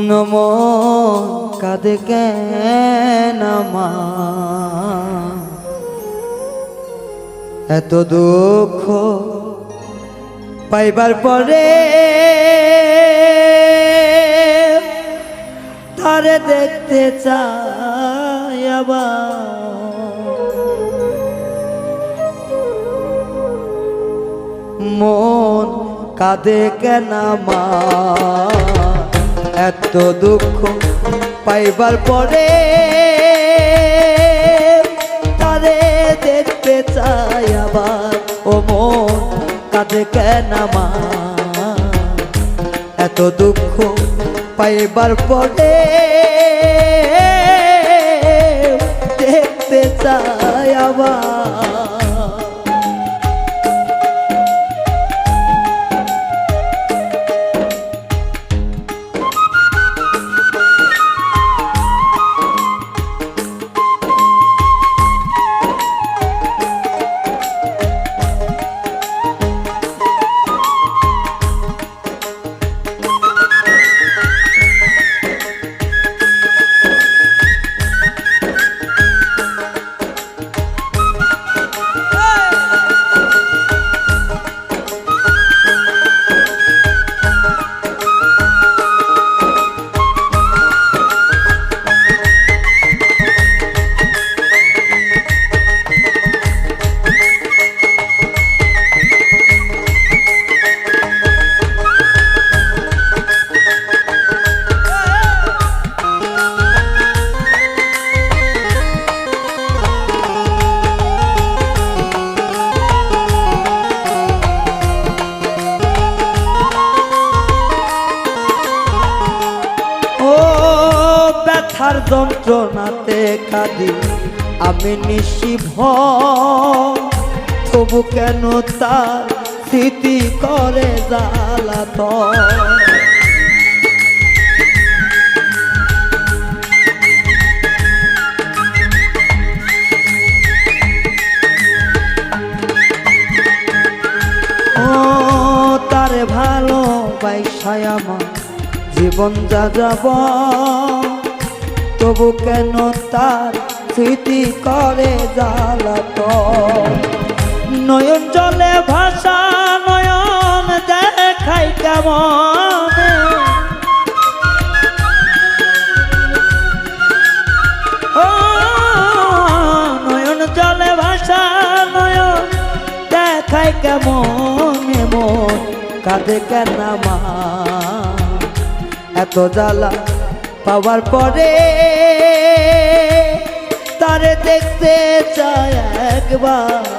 নমো কাঁদে কেন এত দুঃখ পাইবার পরে তারে দেখতে চাই মন কাঁদে কেন এত দুঃখ পাইবার পরে তারে দেখতে চাই আবার ও মন কাঁদে কেন এত দুঃখ পাইবার পরে দেখতে চাই আবার ব্যথার যন্ত্রণাতে কাঁদি আমি নিশিভ তবু কেন তার স্মৃতি করে জ্বালাতন ও তারে ভালোবাসায় আমার জীবন যা যাব তবু কেন তার স্মৃতি করে জ্বালাতন নয়ন জলে ভাষা নয়ন দেখাই কেমন ও নয়ন জলে ভাষা নয়ন দেখাই কেমন মন কাঁদে কেন এত জ্বালা পাওয়ার পরে তারে দেখতে চাই একবার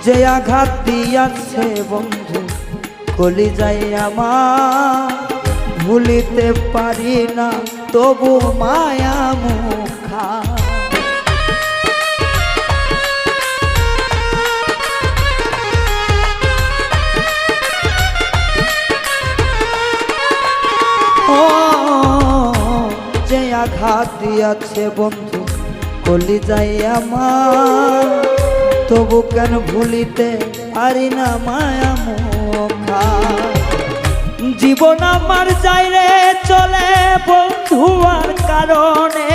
যে আঘাত দিয়াছে বন্ধু কলিজায় আমার ভুলিতে পারি না তবু মায়া মুখা যে আঘাত দিয়াছে বন্ধু কলিজায় আমার তবু কেন ভুলিতে পারি না মায়া মুখা জীবন আমার যাইরে চলে বন্ধু আর কারণে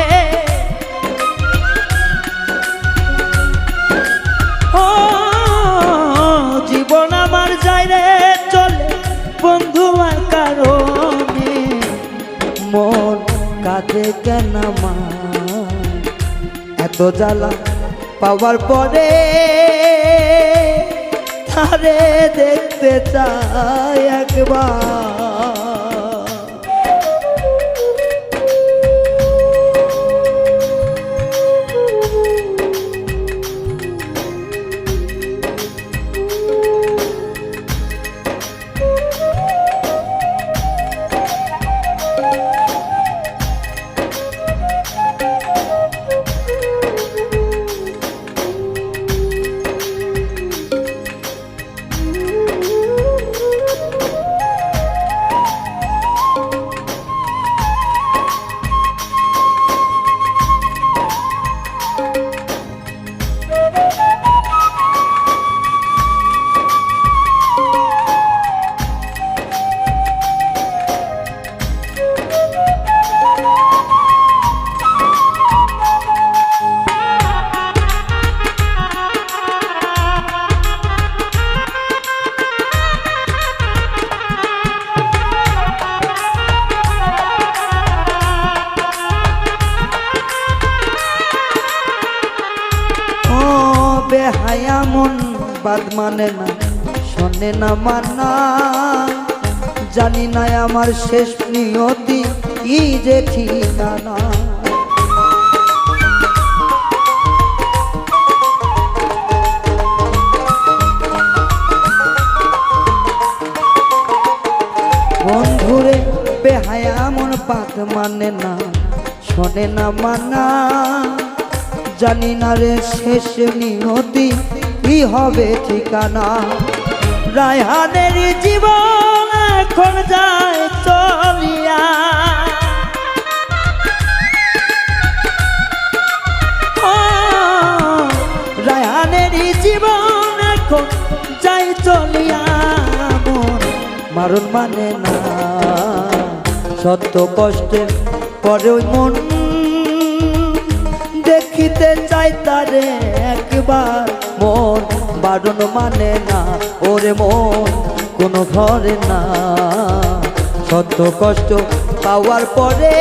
ও জীবন আমার যাইরে চলে বন্ধু আর কারণে মন কাঁদে কেন আমার এত জ্বালা পাওয়ার পরে তারে দেখতে চাই একবার বেহায়া মন বাদ মানে না শোনে না মানা জানি না আমার শেষ নিয়তি কি যে ঠিকানা বন্ধুরে বেহায়া মন বাদ মানে না শোনে না মানা জানি না রে শেষ নিয়তি কি হবে ঠিকানা রায়হানের জীবন এখন যায় চলিয়া রায়হানের জীবন এখন যায় চলিয়া মন মারণ মানে না সত্য কষ্টের পরেও মন দেখিতে চাই তারে একবার মন বারণ মানে না ওরে মন কোনো ঘরে না সত্য কষ্ট পাওয়ার পরে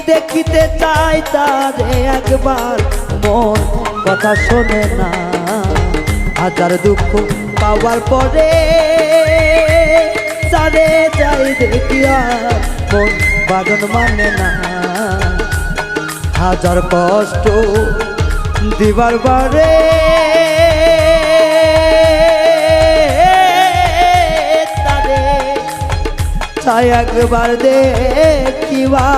দেখিতে চাই তারে একবার মন কথা শোনে না হাজার দুঃখ পাওয়ার পরে তারে চাই দেখিয়া মন বারণ মানে না হাজার কষ্ট দিবার বারে তারে চাই একবার দেখিবা